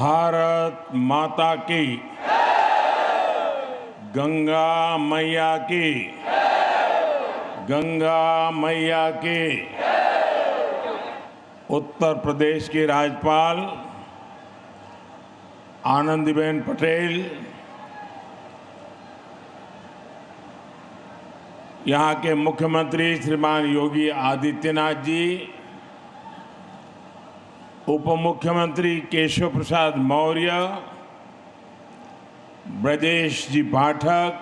भारत माता की, गंगा मैया की, गंगा मैया की। उत्तर प्रदेश की राज्यपाल आनंदीबेन पटेल, यहाँ के मुख्यमंत्री श्रीमान योगी आदित्यनाथ जी, उप मुख्यमंत्री केशव प्रसाद मौर्य, ब्रजेश जी पाठक,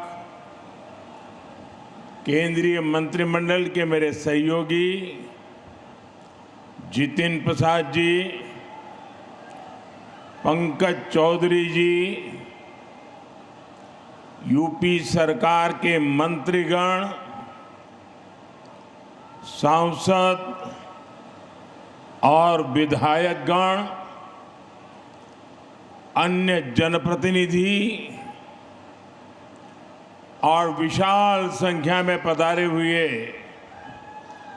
केंद्रीय मंत्रिमंडल के मेरे सहयोगी जितिन प्रसाद जी, पंकज चौधरी जी, यूपी सरकार के मंत्रीगण, सांसद और विधायकगण, अन्य जनप्रतिनिधि और विशाल संख्या में पधारे हुए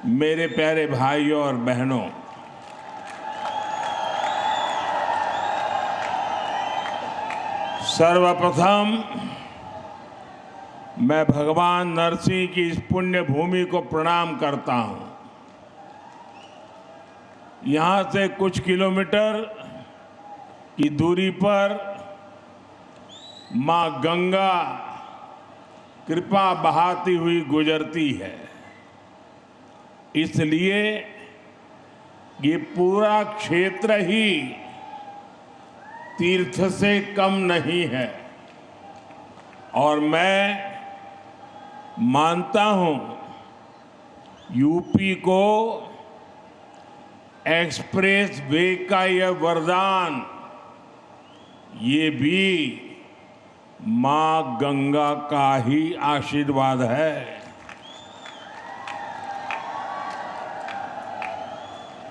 मेरे प्यारे भाइयों और बहनों, सर्वप्रथम मैं भगवान नरसिंह की इस पुण्य भूमि को प्रणाम करता हूं। यहाँ से कुछ किलोमीटर की दूरी पर मां गंगा कृपा बहाती हुई गुजरती है, इसलिए ये पूरा क्षेत्र ही तीर्थ से कम नहीं है। और मैं मानता हूं यूपी को एक्सप्रेस वे का यह वरदान ये भी मां गंगा का ही आशीर्वाद है।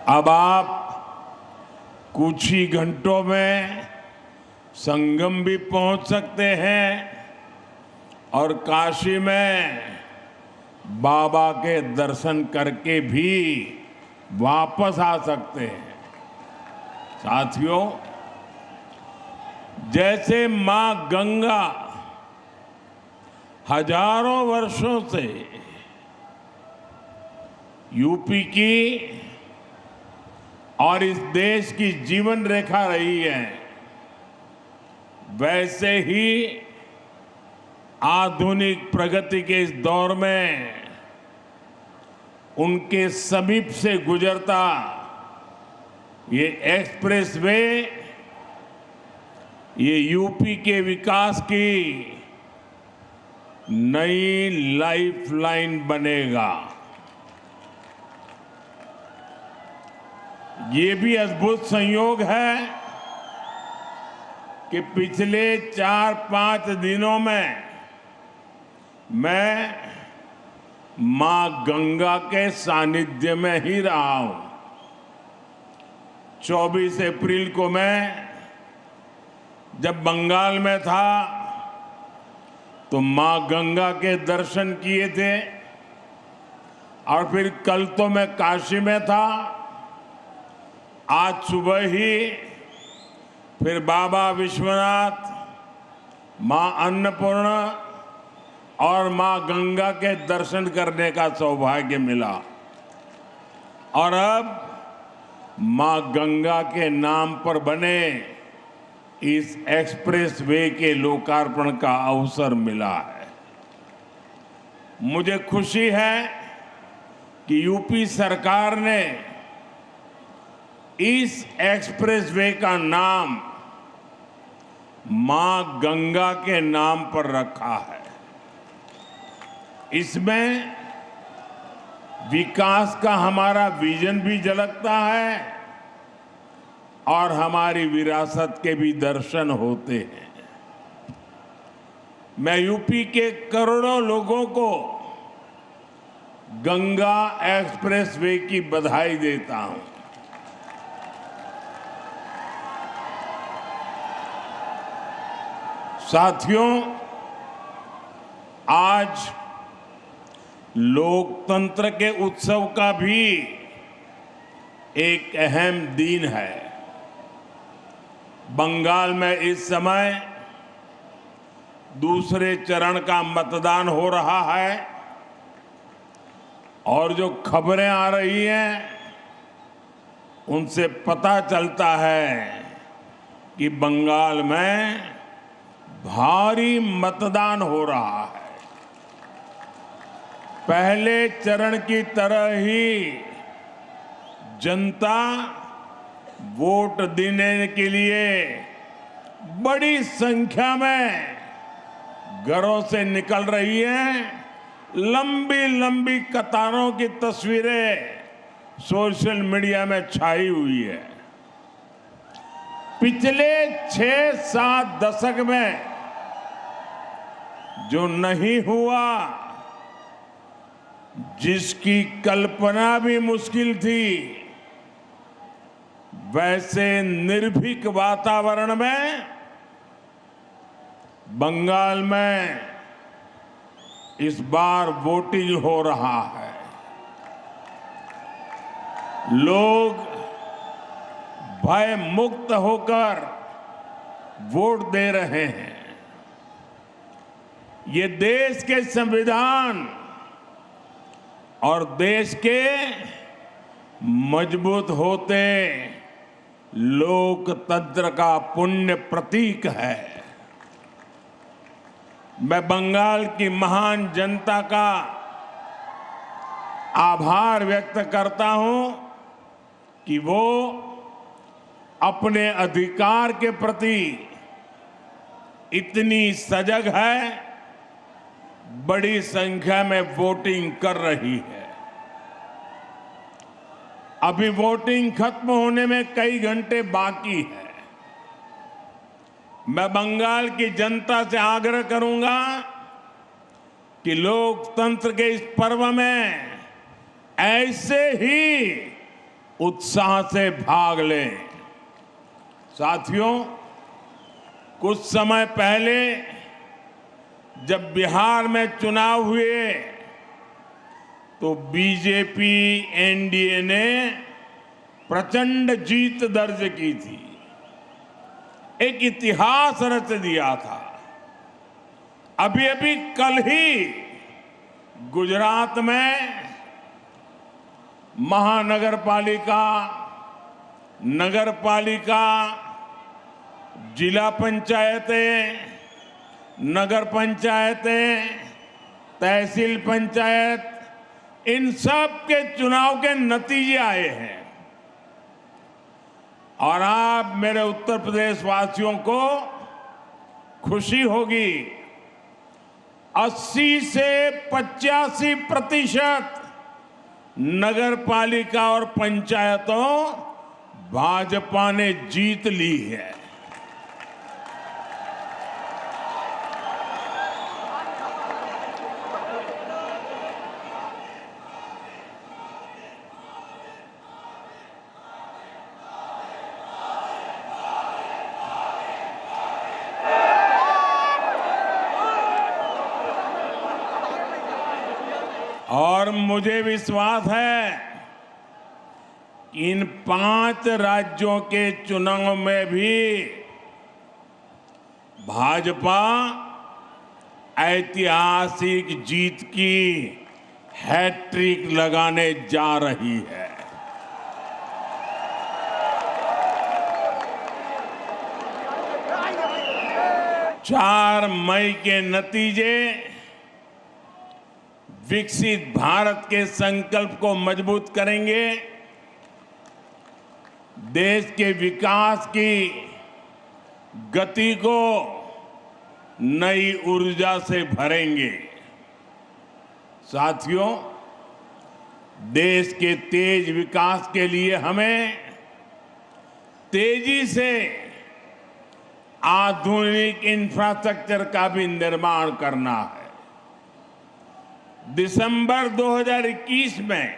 अब आप कुछ ही घंटों में संगम भी पहुंच सकते हैं और काशी में बाबा के दर्शन करके भी वापस आ सकते हैं। साथियों, जैसे मां गंगा हजारों वर्षों से यूपी की और इस देश की जीवन रेखा रही है, वैसे ही आधुनिक प्रगति के इस दौर में उनके समीप से गुजरता ये एक्सप्रेसवे ये यूपी के विकास की नई लाइफलाइन बनेगा। ये भी अद्भुत संयोग है कि पिछले 4-5 दिनों में मैं मां गंगा के सानिध्य में ही रहा हूं। 24 अप्रैल को मैं जब बंगाल में था तो मां गंगा के दर्शन किए थे, और फिर कल तो मैं काशी में था। आज सुबह ही फिर बाबा विश्वनाथ, मां अन्नपूर्णा और मां गंगा के दर्शन करने का सौभाग्य मिला। और अब मां गंगा के नाम पर बने इस एक्सप्रेस वे के लोकार्पण का अवसर मिला है। मुझे खुशी है कि यूपी सरकार ने इस एक्सप्रेस वे का नाम मां गंगा के नाम पर रखा है। इसमें विकास का हमारा विजन भी झलकता है और हमारी विरासत के भी दर्शन होते हैं। मैं यूपी के करोड़ों लोगों को गंगा एक्सप्रेसवे की बधाई देता हूं। साथियों, आज लोकतंत्र के उत्सव का भी एक अहम दिन है। बंगाल में इस समय दूसरे चरण का मतदान हो रहा है और जो खबरें आ रही हैं उनसे पता चलता है कि बंगाल में भारी मतदान हो रहा है। पहले चरण की तरह ही जनता वोट देने के लिए बड़ी संख्या में घरों से निकल रही है। लंबी लंबी कतारों की तस्वीरें सोशल मीडिया में छाई हुई है। पिछले 6-7 दशक में जो नहीं हुआ, जिसकी कल्पना भी मुश्किल थी, वैसे निर्भीक वातावरण में बंगाल में इस बार वोटिंग हो रहा है। लोग भय मुक्त होकर वोट दे रहे हैं। ये देश के संविधान और देश के मजबूत होते लोकतंत्र का पुण्य प्रतीक है। मैं बंगाल की महान जनता का आभार व्यक्त करता हूं कि वो अपने अधिकार के प्रति इतनी सजग है, बड़ी संख्या में वोटिंग कर रही है। अभी वोटिंग खत्म होने में कई घंटे बाकी है। मैं बंगाल की जनता से आग्रह करूंगा कि लोकतंत्र के इस पर्व में ऐसे ही उत्साह से भाग लें। साथियों, कुछ समय पहले जब बिहार में चुनाव हुए तो बीजेपी एनडीए ने प्रचंड जीत दर्ज की थी, एक इतिहास रच दिया था। अभी अभी कल ही गुजरात में महानगर पालिका, नगर पालिका, जिला पंचायतें, नगर पंचायतें, तहसील पंचायत, इन सब के चुनाव के नतीजे आए हैं। और आप मेरे उत्तर प्रदेश वासियों को खुशी होगी, 80 से 85% नगर पालिका और पंचायतों भाजपा ने जीत ली है। और मुझे विश्वास है कि इन 5 राज्यों के चुनाव में भी भाजपा ऐतिहासिक जीत की हैट्रिक लगाने जा रही है। चार मई के नतीजे विकसित भारत के संकल्प को मजबूत करेंगे, देश के विकास की गति को नई ऊर्जा से भरेंगे। साथियों, देश के तेज विकास के लिए हमें तेजी से आधुनिक इंफ्रास्ट्रक्चर का भी निर्माण करना है। दिसंबर 2021 में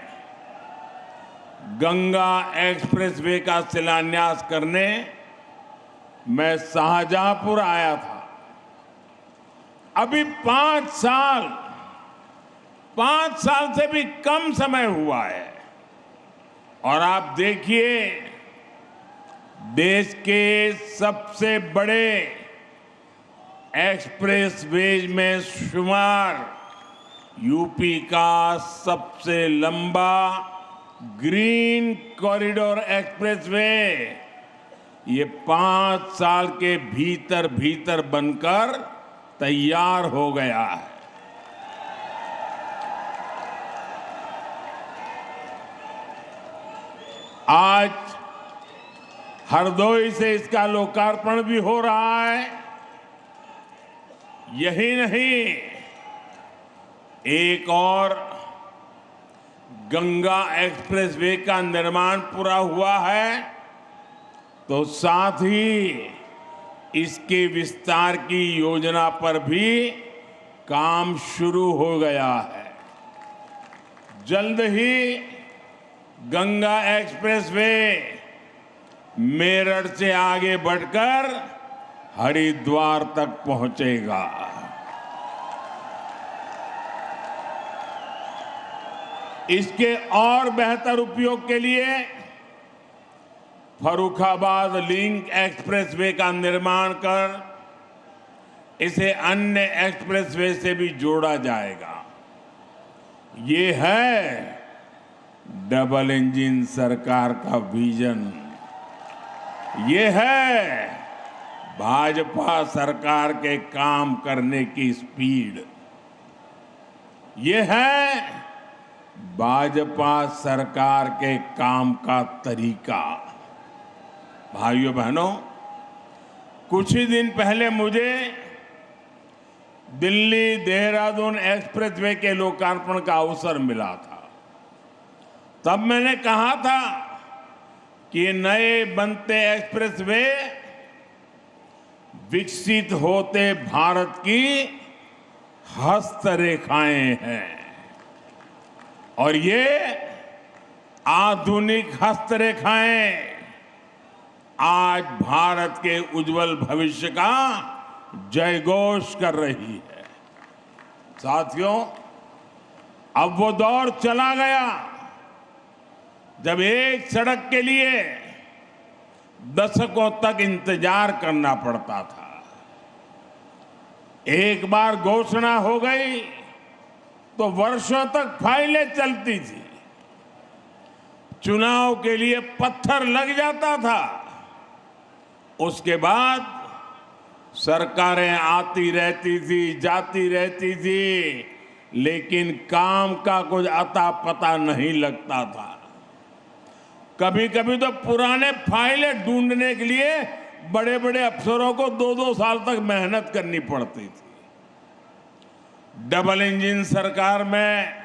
गंगा एक्सप्रेसवे का शिलान्यास करने मैं शाहजहांपुर आया था। अभी 5 साल से भी कम समय हुआ है और आप देखिए देश के सबसे बड़े एक्सप्रेसवेज में शुमार यूपी का सबसे लंबा ग्रीन कॉरिडोर एक्सप्रेसवे ये 5 साल के भीतर भीतर बनकर तैयार हो गया है। आज हरदोई से इसका लोकार्पण भी हो रहा है। यही नहीं, एक और गंगा एक्सप्रेसवे का निर्माण पूरा हुआ है, तो साथ ही इसके विस्तार की योजना पर भी काम शुरू हो गया है। जल्द ही गंगा एक्सप्रेसवे मेरठ से आगे बढ़कर हरिद्वार तक पहुंचेगा। इसके और बेहतर उपयोग के लिए फर्रुखाबाद लिंक एक्सप्रेसवे का निर्माण कर इसे अन्य एक्सप्रेसवे से भी जोड़ा जाएगा। ये है डबल इंजन सरकार का विजन। ये है भाजपा सरकार के काम करने की स्पीड। ये है भाजपा सरकार के काम का तरीका। भाइयों बहनों, कुछ ही दिन पहले मुझे दिल्ली देहरादून एक्सप्रेसवे के लोकार्पण का अवसर मिला था। तब मैंने कहा था कि नए बनते एक्सप्रेसवे विकसित होते भारत की हस्तरेखाएं हैं और ये आधुनिक हस्तरेखाएं आज भारत के उज्जवल भविष्य का जयघोष कर रही है। साथियों, अब वो दौर चला गया जब एक सड़क के लिए दशकों तक इंतजार करना पड़ता था। एक बार घोषणा हो गई तो वर्षों तक फाइलें चलती थी। चुनाव के लिए पत्थर लग जाता था, उसके बाद सरकारें आती रहती थी, जाती रहती थी, लेकिन काम का कुछ अता पता नहीं लगता था। कभी कभी तो पुराने फाइलें ढूंढने के लिए बड़े बड़े अफसरों को 2-2 साल तक मेहनत करनी पड़ती थी। डबल इंजन सरकार में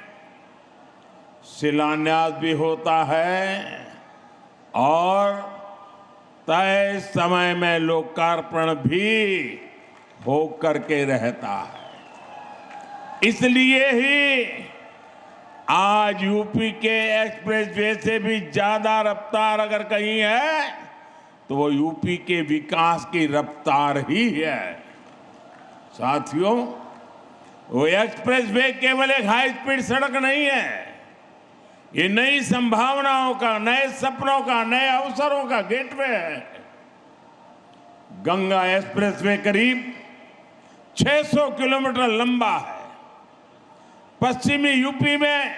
शिलान्यास भी होता है और तय समय में लोकार्पण भी होकर के रहता है। इसलिए ही आज यूपी के एक्सप्रेसवे से भी ज्यादा रफ्तार अगर कहीं है तो वो यूपी के विकास की रफ्तार ही है। साथियों, वो एक्सप्रेसवे केवल एक हाई स्पीड सड़क नहीं है, ये नई संभावनाओं का, नए सपनों का, नए अवसरों का गेटवे है। गंगा एक्सप्रेसवे करीब 600 किलोमीटर लंबा है। पश्चिमी यूपी में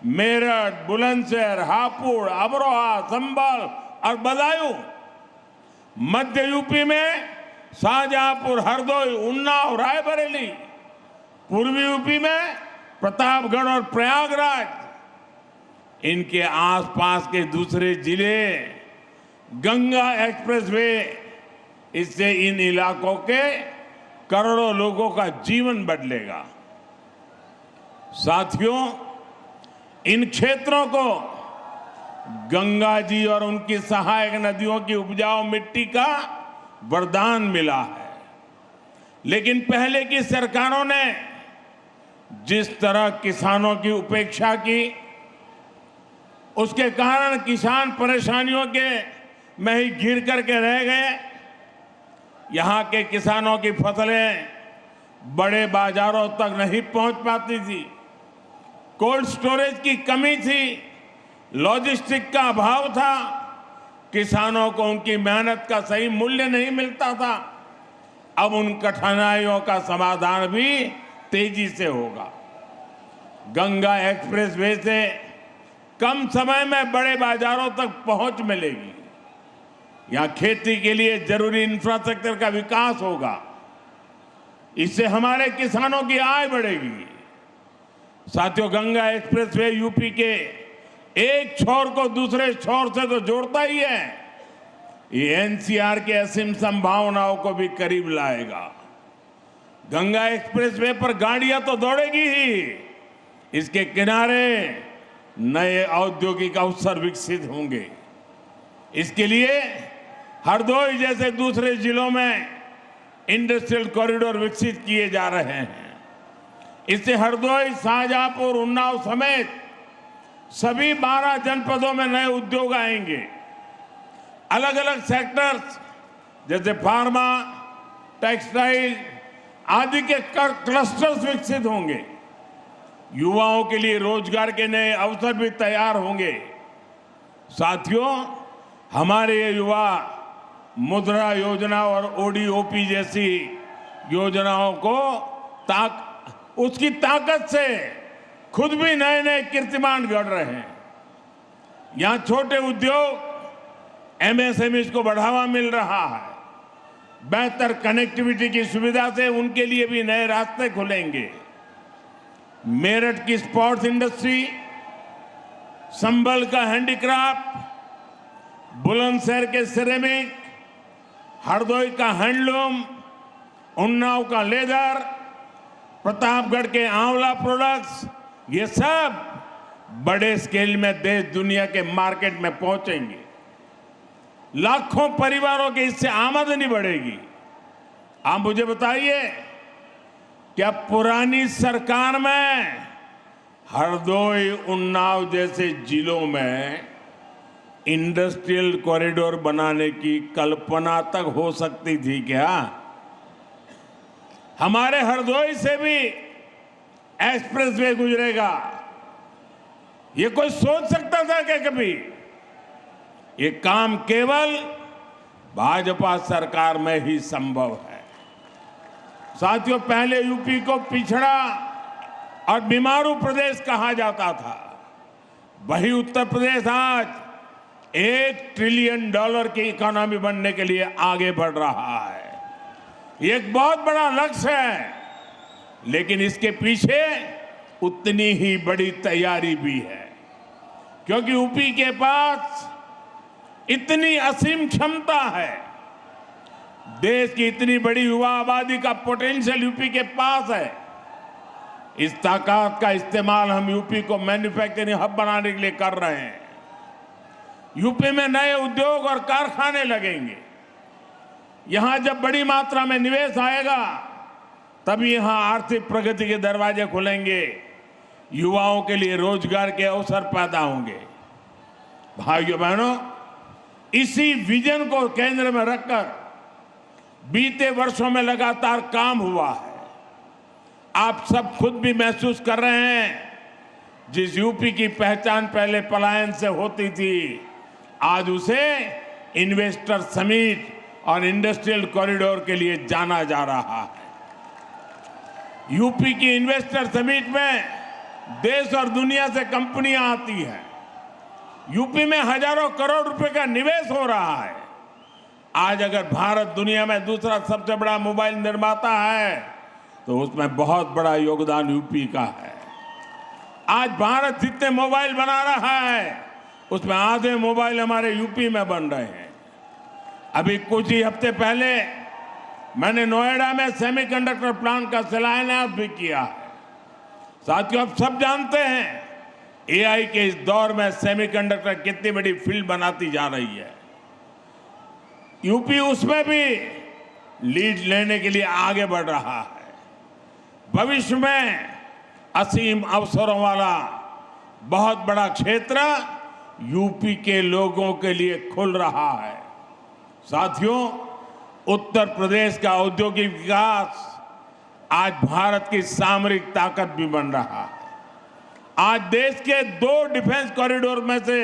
मेरठ, बुलंदशहर, हापुड़, अमरोहा, संभल और बदायूं, मध्य यूपी में शाहजहांपुर, हरदोई, उन्नाव, रायबरेली, पूर्वी यूपी में प्रतापगढ़ और प्रयागराज, इनके आसपास के दूसरे जिले गंगा एक्सप्रेसवे, इससे इन इलाकों के करोड़ों लोगों का जीवन बदलेगा। साथियों, इन क्षेत्रों को गंगा जी और उनकी सहायक नदियों की उपजाऊ मिट्टी का वरदान मिला है, लेकिन पहले की सरकारों ने जिस तरह किसानों की उपेक्षा की, उसके कारण किसान परेशानियों के में ही घिर करके रह गए। यहां के किसानों की फसलें बड़े बाजारों तक नहीं पहुंच पाती थी, कोल्ड स्टोरेज की कमी थी, लॉजिस्टिक का अभाव था, किसानों को उनकी मेहनत का सही मूल्य नहीं मिलता था। अब उन कठिनाइयों का समाधान भी तेजी से होगा। गंगा एक्सप्रेसवे से कम समय में बड़े बाजारों तक पहुंच मिलेगी। यहां खेती के लिए जरूरी इंफ्रास्ट्रक्चर का विकास होगा। इससे हमारे किसानों की आय बढ़ेगी। साथियों, गंगा एक्सप्रेसवे यूपी के एक छोर को दूसरे छोर से तो जोड़ता ही है, ये एनसीआर के असीम संभावनाओं को भी करीब लाएगा। गंगा एक्सप्रेसवे पर गाड़ियां तो दौड़ेगी ही, इसके किनारे नए औद्योगिक अवसर विकसित होंगे। इसके लिए हरदोई जैसे दूसरे जिलों में इंडस्ट्रियल कॉरिडोर विकसित किए जा रहे हैं। इससे हरदोई, शाहजहांपुर, उन्नाव समेत सभी 12 जनपदों में नए उद्योग आएंगे। अलग अलग सेक्टर्स जैसे फार्मा, टेक्सटाइल आदि के क्लस्टर्स विकसित होंगे। युवाओं के लिए रोजगार के नए अवसर भी तैयार होंगे। साथियों, हमारे ये युवा मुद्रा योजना और ओडीओपी जैसी योजनाओं को उसकी ताकत से खुद भी नए नए कीर्तिमान गढ़ रहे हैं। यहां छोटे उद्योग, एमएसएमई को बढ़ावा मिल रहा है। बेहतर कनेक्टिविटी की सुविधा से उनके लिए भी नए रास्ते खुलेंगे। मेरठ की स्पोर्ट्स इंडस्ट्री, संभल का हैंडीक्राफ्ट, बुलंदशहर के सिरेमिक, हरदोई का हैंडलूम, उन्नाव का लेदर, प्रतापगढ़ के आंवला प्रोडक्ट्स, ये सब बड़े स्केल में देश दुनिया के मार्केट में पहुंचेंगे। लाखों परिवारों की इससे आमदनी बढ़ेगी। आप मुझे बताइए, क्या पुरानी सरकार में हरदोई, उन्नाव जैसे जिलों में इंडस्ट्रियल कॉरिडोर बनाने की कल्पना तक हो सकती थी क्या? हमारे हरदोई से भी एक्सप्रेसवे गुजरेगा। ये कोई सोच सकता था क्या कभी? ये काम केवल भाजपा सरकार में ही संभव है। साथियों, पहले यूपी को पिछड़ा और बीमारू प्रदेश कहा जाता था। वही उत्तर प्रदेश आज $1 ट्रिलियन की इकोनॉमी बनने के लिए आगे बढ़ रहा है। ये एक बहुत बड़ा लक्ष्य है, लेकिन इसके पीछे उतनी ही बड़ी तैयारी भी है, क्योंकि यूपी के पास इतनी असीम क्षमता है। देश की इतनी बड़ी युवा आबादी का पोटेंशियल यूपी के पास है। इस ताकत का इस्तेमाल हम यूपी को मैन्युफैक्चरिंग हब बनाने के लिए कर रहे हैं। यूपी में नए उद्योग और कारखाने लगेंगे। यहां जब बड़ी मात्रा में निवेश आएगा, तभी यहां आर्थिक प्रगति के दरवाजे खुलेंगे, युवाओं के लिए रोजगार के अवसर पैदा होंगे। भाइयों बहनों, इसी विजन को केंद्र में रखकर बीते वर्षों में लगातार काम हुआ है। आप सब खुद भी महसूस कर रहे हैं, जिस यूपी की पहचान पहले पलायन से होती थी, आज उसे इन्वेस्टर समिट और इंडस्ट्रियल कॉरिडोर के लिए जाना जा रहा है। यूपी की इन्वेस्टर समिट में देश और दुनिया से कंपनियां आती हैं। यूपी में हजारों करोड़ रुपए का निवेश हो रहा है। आज अगर भारत दुनिया में दूसरा सबसे बड़ा मोबाइल निर्माता है, तो उसमें बहुत बड़ा योगदान यूपी का है। आज भारत जितने मोबाइल बना रहा है, उसमें आधे मोबाइल हमारे यूपी में बन रहे हैं। अभी कुछ ही हफ्ते पहले मैंने नोएडा में सेमीकंडक्टर प्लांट का शिलान्यास भी किया है। साथियों, आप सब जानते हैं, एआई के इस दौर में सेमीकंडक्टर कितनी बड़ी फील्ड बनाती जा रही है। यूपी उसमें भी लीड लेने के लिए आगे बढ़ रहा है। भविष्य में असीम अवसरों वाला बहुत बड़ा क्षेत्र यूपी के लोगों के लिए खुल रहा है। साथियों, उत्तर प्रदेश का औद्योगिक विकास आज भारत की सामरिक ताकत भी बन रहा है। आज देश के 2 डिफेंस कॉरिडोर में से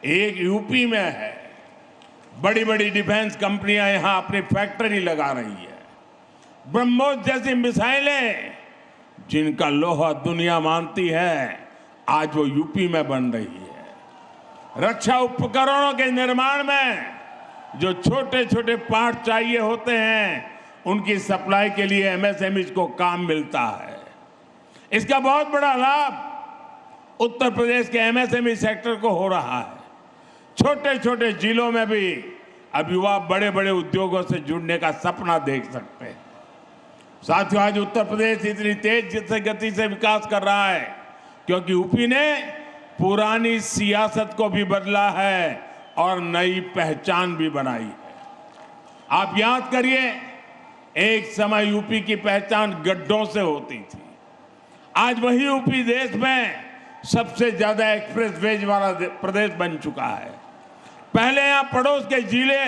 एक यूपी में है। बड़ी बड़ी डिफेंस कंपनियां यहां अपनी फैक्ट्री लगा रही है। ब्रह्मोस जैसी मिसाइलें जिनका लोहा दुनिया मानती है, आज वो यूपी में बन रही है। रक्षा उपकरणों के निर्माण में जो छोटे छोटे पार्ट चाहिए होते हैं, उनकी सप्लाई के लिए एमएसएमई को काम मिलता है। इसका बहुत बड़ा लाभ उत्तर प्रदेश के एमएसएमई सेक्टर को हो रहा है। छोटे छोटे जिलों में भी अब युवा बड़े बड़े उद्योगों से जुड़ने का सपना देख सकते हैं। साथियों, आज उत्तर प्रदेश इतनी तेज गति से विकास कर रहा है क्योंकि यूपी ने पुरानी सियासत को भी बदला है और नई पहचान भी बनाई है। आप याद करिए, एक समय यूपी की पहचान गड्ढों से होती थी। आज वही यूपी देश में सबसे ज्यादा एक्सप्रेसवेज वाला प्रदेश बन चुका है। पहले यहां पड़ोस के जिले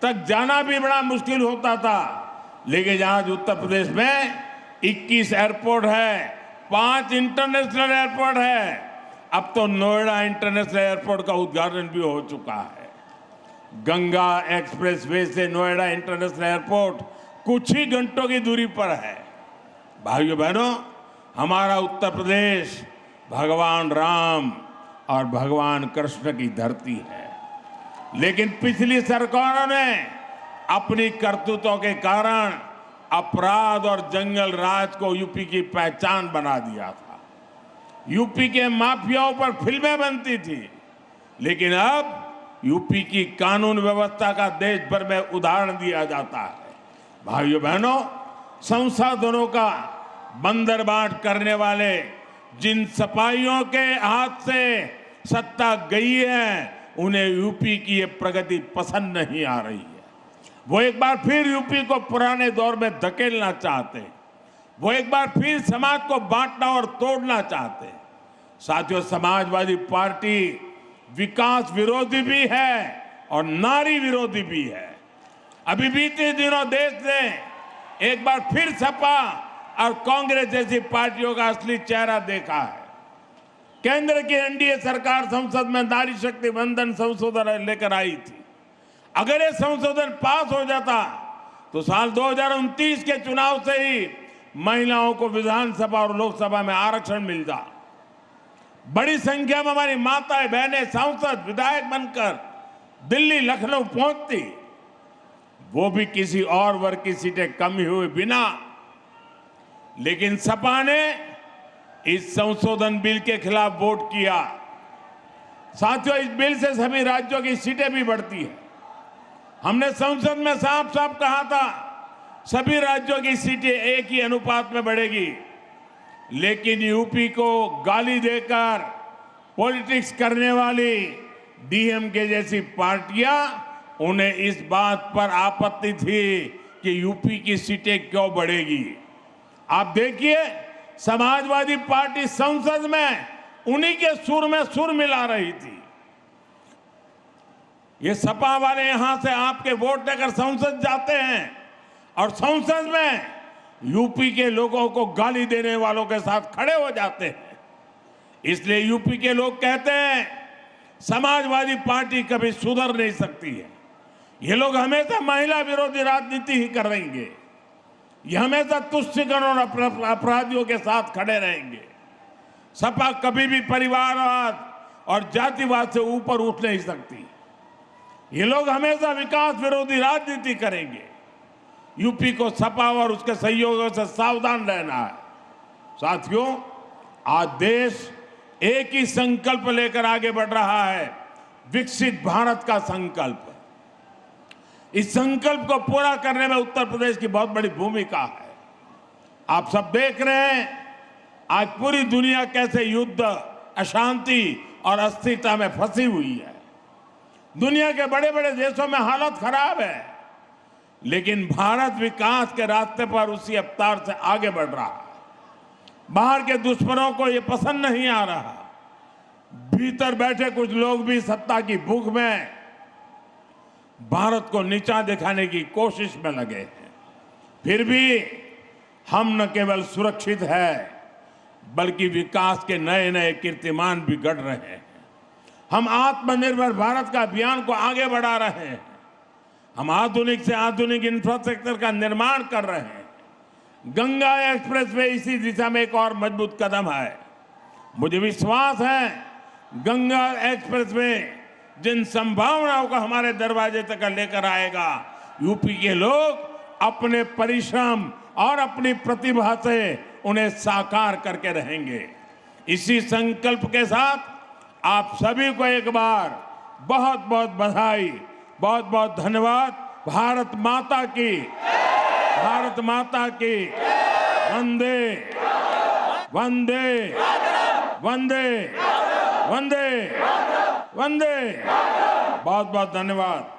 तक जाना भी बड़ा मुश्किल होता था, लेकिन आज उत्तर प्रदेश में 21 एयरपोर्ट है, 5 इंटरनेशनल एयरपोर्ट है। अब तो नोएडा इंटरनेशनल एयरपोर्ट का उद्घाटन भी हो चुका है। गंगा एक्सप्रेसवे से नोएडा इंटरनेशनल एयरपोर्ट कुछ ही घंटों की दूरी पर है। भाइयों बहनों, हमारा उत्तर प्रदेश भगवान राम और भगवान कृष्ण की धरती है, लेकिन पिछली सरकारों ने अपनी करतूतों के कारण अपराध और जंगल राज को यूपी की पहचान बना दिया था। यूपी के माफियाओं पर फिल्में बनती थी, लेकिन अब यूपी की कानून व्यवस्था का देश भर में उदाहरण दिया जाता है। भाइयों बहनों, संसाधनों का बंदरबाट करने वाले जिन सपाहियों के हाथ से सत्ता गई है, उन्हें यूपी की ये प्रगति पसंद नहीं आ रही है। वो एक बार फिर यूपी को पुराने दौर में धकेलना चाहते हैं। वो एक बार फिर समाज को बांटना और तोड़ना चाहते हैं। साथियों, समाजवादी पार्टी विकास विरोधी भी है और नारी विरोधी भी है। अभी बीते दिनों देश ने एक बार फिर सपा और कांग्रेस जैसी पार्टियों का असली चेहरा देखा है। केंद्र की एनडीए सरकार संसद में नारी शक्ति वंदन संशोधन लेकर आई थी। अगर ये संशोधन पास हो जाता तो साल 2029 के चुनाव से ही महिलाओं को विधानसभा और लोकसभा में आरक्षण मिलता। बड़ी संख्या में हमारी माताएं बहनें सांसद विधायक बनकर दिल्ली लखनऊ पहुंचती, वो भी किसी और वर्ग की सीटें कम हुए बिना। लेकिन सपा ने इस संशोधन बिल के खिलाफ वोट किया। साथियों, इस बिल से सभी राज्यों की सीटें भी बढ़ती है। हमने संसद में साफ साफ कहा था सभी राज्यों की सीटें एक ही अनुपात में बढ़ेगी, लेकिन यूपी को गाली देकर पॉलिटिक्स करने वाली डीएमके जैसी पार्टियां, उन्हें इस बात पर आपत्ति थी कि यूपी की सीटें क्यों बढ़ेगी। आप देखिए, समाजवादी पार्टी संसद में उन्हीं के सुर में सुर मिला रही थी। ये सपा वाले यहां से आपके वोट लेकर संसद जाते हैं और संसद में यूपी के लोगों को गाली देने वालों के साथ खड़े हो जाते हैं। इसलिए यूपी के लोग कहते हैं समाजवादी पार्टी कभी सुधर नहीं सकती है। ये लोग हमेशा महिला विरोधी राजनीति ही करेंगे, ये हमेशा तुष्टिकरण और अपराधियों के साथ खड़े रहेंगे। सपा कभी भी परिवारवाद और जातिवाद से ऊपर उठ नहीं सकती। ये लोग हमेशा विकास विरोधी राजनीति करेंगे। यूपी को सपा और उसके सहयोगियों से सावधान रहना है। साथियों, आज देश एक ही संकल्प लेकर आगे बढ़ रहा है, विकसित भारत का संकल्प। इस संकल्प को पूरा करने में उत्तर प्रदेश की बहुत बड़ी भूमिका है। आप सब देख रहे हैं आज पूरी दुनिया कैसे युद्ध, अशांति और अस्थिरता में फंसी हुई है। दुनिया के बड़े बड़े देशों में हालत खराब है, लेकिन भारत विकास के रास्ते पर उसी रफ्तार से आगे बढ़ रहा है। बाहर के दुश्मनों को ये पसंद नहीं आ रहा। भीतर बैठे कुछ लोग भी सत्ता की भूख में भारत को नीचा दिखाने की कोशिश में लगे हैं। फिर भी हम न केवल सुरक्षित है, बल्कि विकास के नए नए कीर्तिमान भी गढ़ रहे हैं। हम आत्मनिर्भर भारत का अभियान को आगे बढ़ा रहे हैं। हम आधुनिक से आधुनिक इंफ्रास्ट्रक्चर का निर्माण कर रहे हैं। गंगा एक्सप्रेसवे इसी दिशा में एक और मजबूत कदम है। मुझे विश्वास है गंगा एक्सप्रेसवे जिन संभावनाओं को हमारे दरवाजे तक लेकर आएगा, यूपी के लोग अपने परिश्रम और अपनी प्रतिभा से उन्हें साकार करके रहेंगे। इसी संकल्प के साथ आप सभी को एक बार बहुत बहुत बधाई, बहुत बहुत धन्यवाद। भारत माता की, भारत माता की। वंदे वंदे वंदे वंदे वंदे। बहुत बहुत धन्यवाद।